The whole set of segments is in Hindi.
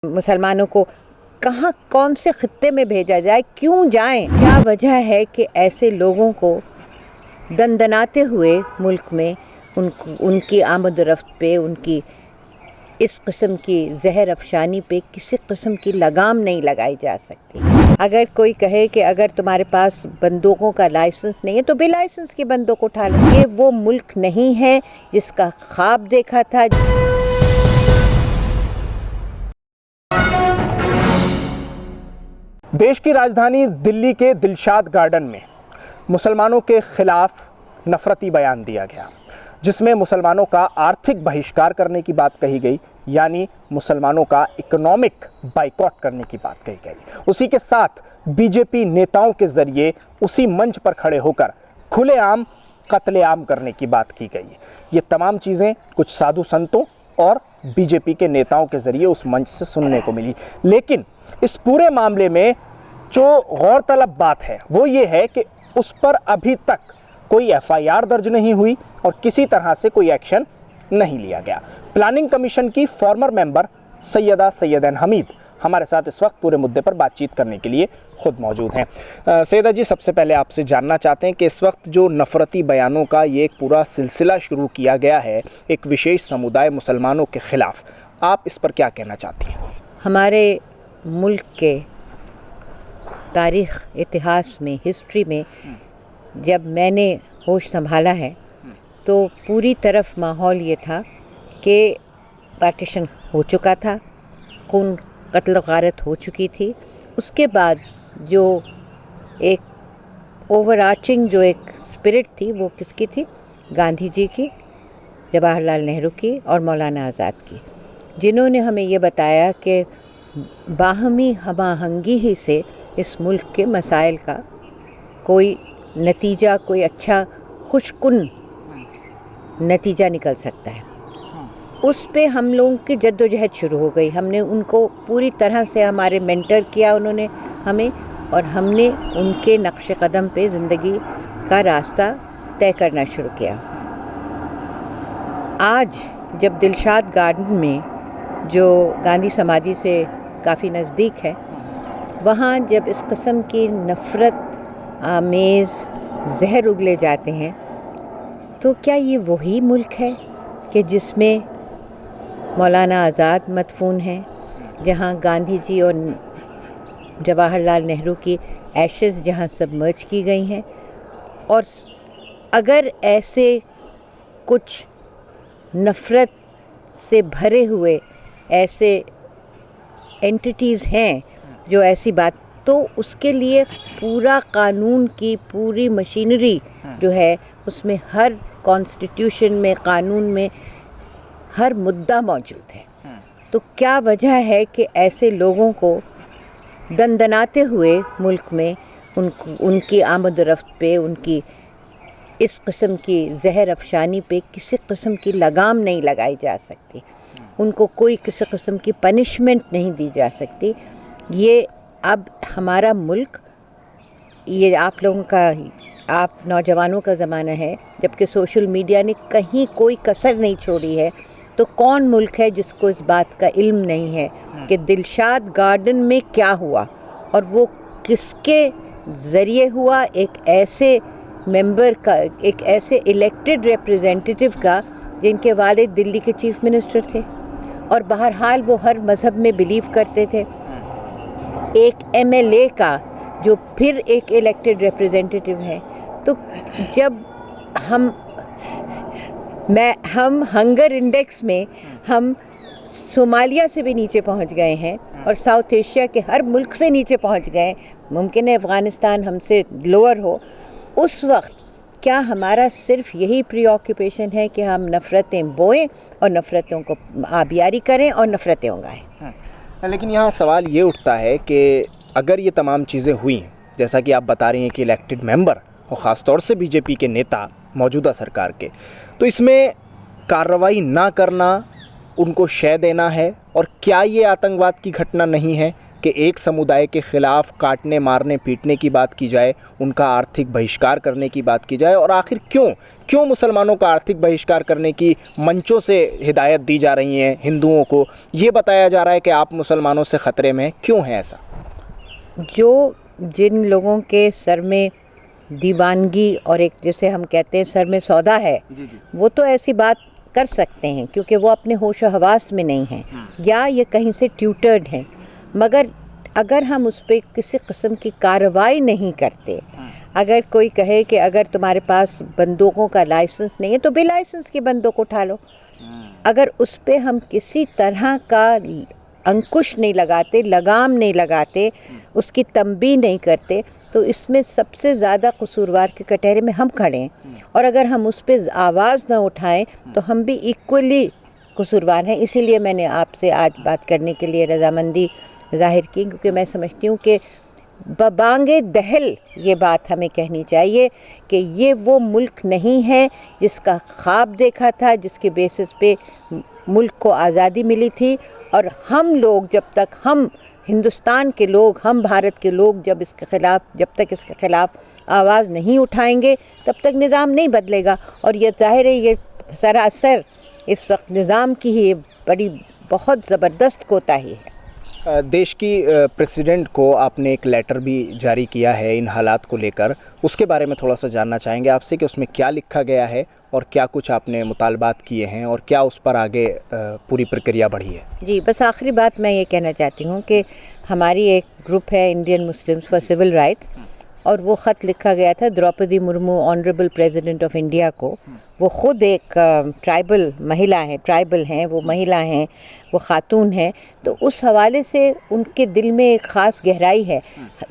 मुसलमानों को कहाँ कौन से खित्ते में भेजा जाए, क्यों जाएं? क्या वजह है कि ऐसे लोगों को दंदनाते हुए मुल्क में उनकी आमद रफ्त पे, उनकी इस किस्म की जहर अफशानी पे किसी किस्म की लगाम नहीं लगाई जा सकती। अगर कोई कहे कि अगर तुम्हारे पास बंदूकों का लाइसेंस नहीं है तो बेलाइसेंस की बंदूक उठा लो। ये वो मुल्क नहीं है जिसका ख्वाब देखा था। देश की राजधानी दिल्ली के दिलशाद गार्डन में मुसलमानों के खिलाफ नफरती बयान दिया गया, जिसमें मुसलमानों का आर्थिक बहिष्कार करने की बात कही गई, यानी मुसलमानों का इकोनॉमिक बाइकॉट करने की बात कही गई। उसी के साथ बीजेपी नेताओं के जरिए उसी मंच पर खड़े होकर खुलेआम कत्लेआम करने की बात की गई। ये तमाम चीज़ें कुछ साधु संतों और बीजेपी के नेताओं के जरिए उस मंच से सुनने को मिली। लेकिन इस पूरे मामले में जो गौरतलब बात है वो ये है कि उस पर अभी तक कोई एफआईआर दर्ज नहीं हुई और किसी तरह से कोई एक्शन नहीं लिया गया। प्लानिंग कमीशन की फॉर्मर मेंबर सैयदा सैयदन हमीद हमारे साथ इस वक्त पूरे मुद्दे पर बातचीत करने के लिए खुद मौजूद हैं। सैयदा जी, सबसे पहले आपसे जानना चाहते हैं कि इस वक्त जो नफरती बयानों का ये एक पूरा सिलसिला शुरू किया गया है एक विशेष समुदाय मुसलमानों के ख़िलाफ़, आप इस पर क्या कहना चाहती हैं? हमारे मुल्क के तारीख़, इतिहास में, हिस्ट्री में जब मैंने होश संभाला है तो पूरी तरफ माहौल ये था कि पार्टीशन हो चुका था, खून कत्ल गारत हो चुकी थी। उसके बाद जो एक ओवरआर्चिंग जो एक स्पिरिट थी वो किसकी थी? गांधी जी की, जवाहरलाल नेहरू की और मौलाना आज़ाद की, जिन्होंने हमें ये बताया कि बाहमी हमाहंगी ही से इस मुल्क के मसाइल का कोई नतीजा, कोई अच्छा खुशकुन नतीजा निकल सकता है। उस पे हम लोगों की जद्दोजहद शुरू हो गई। हमने उनको पूरी तरह से हमारे मेंटर किया उन्होंने हमें, और हमने उनके नक्श कदम पे ज़िंदगी का रास्ता तय करना शुरू किया। आज जब दिलशाद गार्डन में, जो गांधी समाधि से काफ़ी नज़दीक है, वहाँ जब इस किस्म की नफ़रत आमेज़ जहर उगले जाते हैं तो क्या ये वही मुल्क है कि जिसमें मौलाना आज़ाद मदफून हैं, जहाँ गांधी जी और जवाहरलाल नेहरू की एशेज़ जहाँ सबमर्ज की गई हैं? और अगर ऐसे कुछ नफ़रत से भरे हुए ऐसे एंटिटीज़ हैं जो ऐसी बात, तो उसके लिए पूरा कानून की पूरी मशीनरी जो है उसमें हर कॉन्स्टिट्यूशन में, कानून में हर मुद्दा मौजूद है। तो क्या वजह है कि ऐसे लोगों को दंदनाते हुए मुल्क में उनकी आमद रफ्त पे, उनकी इस किस्म की जहर अफशानी पे किसी किस्म की लगाम नहीं लगाई जा सकती, उनको कोई किसी किस्म की पनिशमेंट नहीं दी जा सकती? ये अब हमारा मुल्क, ये आप लोगों का, आप नौजवानों का ज़माना है, जबकि सोशल मीडिया ने कहीं कोई कसर नहीं छोड़ी है। तो कौन मुल्क है जिसको इस बात का इल्म नहीं है कि दिलशाद गार्डन में क्या हुआ और वो किसके ज़रिए हुआ? एक ऐसे मेंबर का, एक ऐसे इलेक्टेड रिप्रेजेंटेटिव का जिनके वालिद दिल्ली के चीफ मिनिस्टर थे और बहरहाल वो हर मज़हब में बिलीव करते थे। एक एमएलए का जो फिर एक इलेक्टेड रिप्रेजेंटेटिव है। तो जब हम हंगर इंडेक्स में हम सोमालिया से भी नीचे पहुंच गए हैं और साउथ एशिया के हर मुल्क से नीचे पहुंच गए, मुमकिन है अफ़गानिस्तान हमसे लोअर हो, उस वक्त क्या हमारा सिर्फ यही प्रीऑक्यूपेशन है कि हम नफ़रतें बोएं और नफ़रतों को आबियारी करें और नफ़रतें उगाएं? लेकिन यहाँ सवाल ये उठता है कि अगर ये तमाम चीज़ें हुई, जैसा कि आप बता रही हैं कि इलेक्टेड मेंबर और ख़ास तौर से बीजेपी के नेता मौजूदा सरकार के, तो इसमें कार्रवाई ना करना, उनको शय देना है, और क्या ये आतंकवाद की घटना नहीं है? कि एक समुदाय के खिलाफ काटने मारने पीटने की बात की जाए, उनका आर्थिक बहिष्कार करने की बात की जाए, और आखिर क्यों मुसलमानों का आर्थिक बहिष्कार करने की मंचों से हिदायत दी जा रही है हिंदुओं को? ये बताया जा रहा है कि आप मुसलमानों से ख़तरे में हैं। क्यों है ऐसा? जिन लोगों के सर में दीवानगी और एक जिसे हम कहते हैं सर में सौदा है, वो तो ऐसी बात कर सकते हैं क्योंकि वो अपने होश और हवास में नहीं हैं या ये कहीं से ट्यूटर्ड हैं। मगर अगर हम उस पर किसी किस्म की कार्रवाई नहीं करते, अगर कोई कहे कि अगर तुम्हारे पास बंदूकों का लाइसेंस नहीं है तो बिना लाइसेंस की बंदूक उठा लो, अगर उस पर हम किसी तरह का अंकुश नहीं लगाते, लगाम नहीं लगाते, उसकी तंबीह नहीं करते, तो इसमें सबसे ज़्यादा कसूरवार के कटहरे में हम खड़े हैं। और अगर हम उस पर आवाज़ ना उठाएं तो हम भी इक्वली कसूरवार हैं। इसीलिए मैंने आपसे आज बात करने के लिए रज़ामंदी ज़ाहिर की, क्योंकि मैं समझती हूँ कि बबांगे दहल ये बात हमें कहनी चाहिए कि ये वो मुल्क नहीं है जिसका ख्वाब देखा था, जिसके बेसिस पे मुल्क को आज़ादी मिली थी। और हम लोग जब तक, हम हिंदुस्तान के लोग, हम भारत के लोग जब तक इसके ख़िलाफ़ आवाज़ नहीं उठाएंगे तब तक निज़ाम नहीं बदलेगा। और ये ज़ाहिर है ये सरासर इस वक्त निज़ाम की ही बड़ी बहुत ज़बरदस्त कोताही है। देश की प्रेसिडेंट को आपने एक लेटर भी जारी किया है इन हालात को लेकर, उसके बारे में थोड़ा सा जानना चाहेंगे आपसे कि उसमें क्या लिखा गया है और क्या कुछ आपने मुतालबात किए हैं और क्या उस पर आगे पूरी प्रक्रिया बढ़ी है? जी, बस आखिरी बात मैं ये कहना चाहती हूँ कि हमारी एक ग्रुप है Indian Muslims for civil rights, और वो ख़त लिखा गया था Draupadi Murmu honourable president of India को। वो ख़ुद एक ट्राइबल महिला हैं, ट्राइबल हैं, वो महिला हैं, वो ख़ातून हैं, तो उस हवाले से उनके दिल में एक ख़ास गहराई है।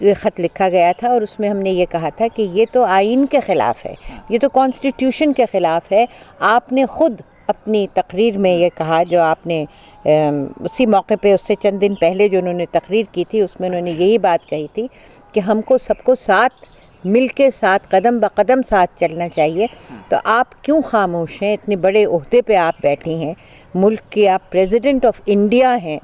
ये ख़त लिखा गया था और उसमें हमने ये कहा था कि ये तो आइन के ख़िलाफ़ है, ये तो कॉन्स्टिट्यूशन के ख़िलाफ़ है। आपने ख़ुद अपनी तकरीर में ये कहा, जो आपने उसी मौके पे उससे चंद दिन पहले जो उन्होंने तकरीर की थी उसमें उन्होंने यही बात कही थी कि हमको सबको साथ मिल के साथ कदम ब कदम साथ चलना चाहिए। तो आप क्यों खामोश हैं? इतने बड़े ओहदे पे आप बैठी हैं, मुल्क के आप प्रेसिडेंट ऑफ इंडिया हैं,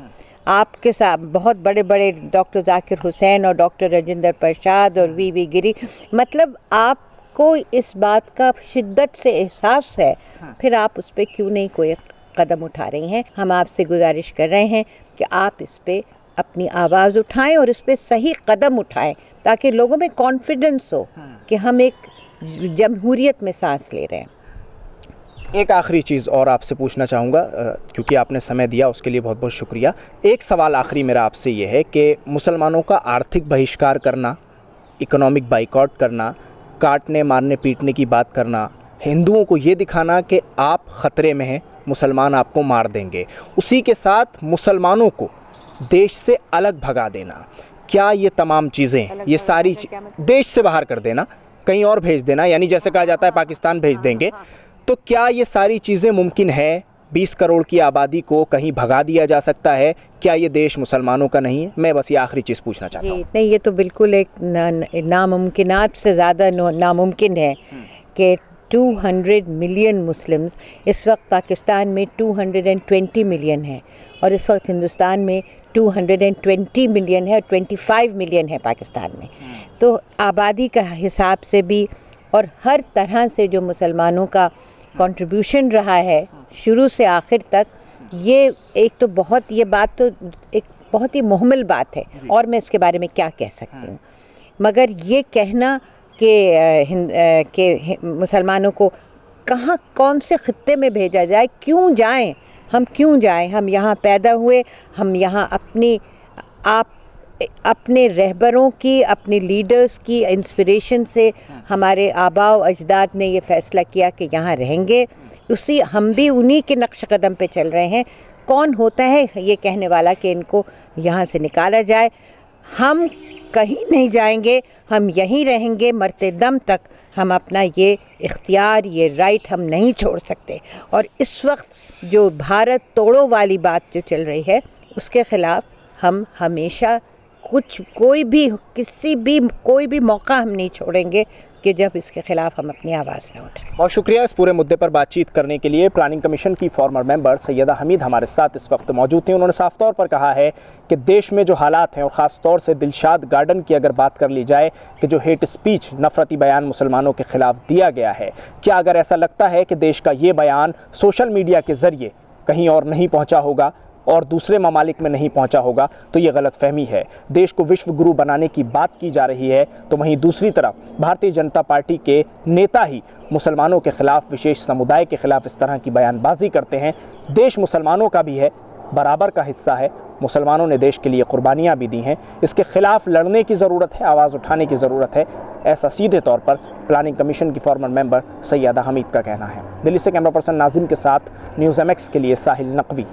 आपके साथ बहुत बड़े बड़े डॉक्टर जाकिर हुसैन और डॉक्टर राजेंद्र प्रसाद और वी गिरी, मतलब आपको इस बात का शिद्दत से एहसास है, फिर आप उस पर क्यों नहीं कोई कदम उठा रही हैं? हम आपसे गुजारिश कर रहे हैं कि आप इस पर अपनी आवाज़ उठाएं और इस पर सही कदम उठाएं ताकि लोगों में कॉन्फिडेंस हो कि हम एक जमहूरियत में सांस ले रहे हैं। एक आखिरी चीज़ और आपसे पूछना चाहूँगा, क्योंकि आपने समय दिया उसके लिए बहुत बहुत शुक्रिया। एक सवाल आखिरी मेरा आपसे ये है कि मुसलमानों का आर्थिक बहिष्कार करना, इकोनॉमिक बाइकआउट करना, काटने मारने पीटने की बात करना, हिंदुओं को ये दिखाना कि आप ख़तरे में हैं, मुसलमान आपको मार देंगे, उसी के साथ मुसलमानों को देश से अलग भगा देना, क्या ये तमाम चीज़ें, ये सारी देश से बाहर कर देना, कहीं और भेज देना, यानी जैसे कहा जाता है पाकिस्तान भेज देंगे, तो क्या ये सारी चीज़ें मुमकिन है? 20 करोड़ की आबादी को कहीं भगा दिया जा सकता है? क्या ये देश मुसलमानों का नहीं है? मैं बस ये आखिरी चीज़ पूछना चाहता हूँ। नहीं, ये तो बिल्कुल एक नामुमकिनात से ज़्यादा नामुमकिन है कि 200 मिलियन मुस्लिम्स, इस वक्त पाकिस्तान में 220 मिलियन है और इस वक्त हिंदुस्तान में 220 मिलियन है और 25 मिलियन है पाकिस्तान में। तो आबादी का हिसाब से भी और हर तरह से जो मुसलमानों का कंट्रीब्यूशन रहा है शुरू से आखिर तक, ये एक तो बहुत, ये बात तो एक बहुत ही मुहम्मल बात है और मैं इसके बारे में क्या कह सकती हूँ। मगर ये कहना कि मुसलमानों को कहाँ कौन से ख़ित्ते में भेजा जाए, क्यों जाएं, हम क्यों जाएं? हम यहाँ पैदा हुए, हम यहाँ अपने रहबरों की, अपने लीडर्स की इंस्पिरेशन से हमारे आबाओ अजदाद ने ये फ़ैसला किया कि यहाँ रहेंगे, हम भी उन्हीं के नक्श कदम पे चल रहे हैं। कौन होता है ये कहने वाला कि इनको यहाँ से निकाला जाए? हम कहीं नहीं जाएंगे, हम यहीं रहेंगे मरते दम तक। हम अपना ये इख्तियार, ये राइट हम नहीं छोड़ सकते। और इस वक्त जो भारत तोड़ो वाली बात जो चल रही है उसके ख़िलाफ़ हम हमेशा कोई भी मौका हम नहीं छोड़ेंगे कि जब इसके ख़िलाफ़ हम अपनी आवाज़ न उठाएं। बहुत शुक्रिया इस पूरे मुद्दे पर बातचीत करने के लिए। प्लानिंग कमीशन की फॉर्मर मेंबर सैयदा हमीद हमारे साथ इस वक्त मौजूद थी। उन्होंने साफ तौर पर कहा है कि देश में जो हालात हैं और ख़ास तौर से दिलशाद गार्डन की अगर बात कर ली जाए कि जो हेट स्पीच, नफरती बयान मुसलमानों के ख़िलाफ़ दिया गया है, क्या अगर ऐसा लगता है कि देश का ये बयान सोशल मीडिया के ज़रिए कहीं और नहीं पहुँचा होगा और दूसरे ममालिक में नहीं पहुंचा होगा, तो ये गलतफहमी है। देश को विश्व गुरु बनाने की बात की जा रही है, तो वहीं दूसरी तरफ भारतीय जनता पार्टी के नेता ही मुसलमानों के खिलाफ, विशेष समुदाय के खिलाफ इस तरह की बयानबाजी करते हैं। देश मुसलमानों का भी है, बराबर का हिस्सा है। मुसलमानों ने देश के लिए कुर्बानियाँ भी दी हैं। इसके खिलाफ लड़ने की ज़रूरत है, आवाज़ उठाने की ज़रूरत है, ऐसा सीधे तौर पर प्लानिंग कमीशन की फॉर्मर मेंबर सैयदा हमीद का कहना है। दिल्ली से कैमरा पर्सन नाजिम के साथ न्यूज़ MX के लिए साहिल नकवी।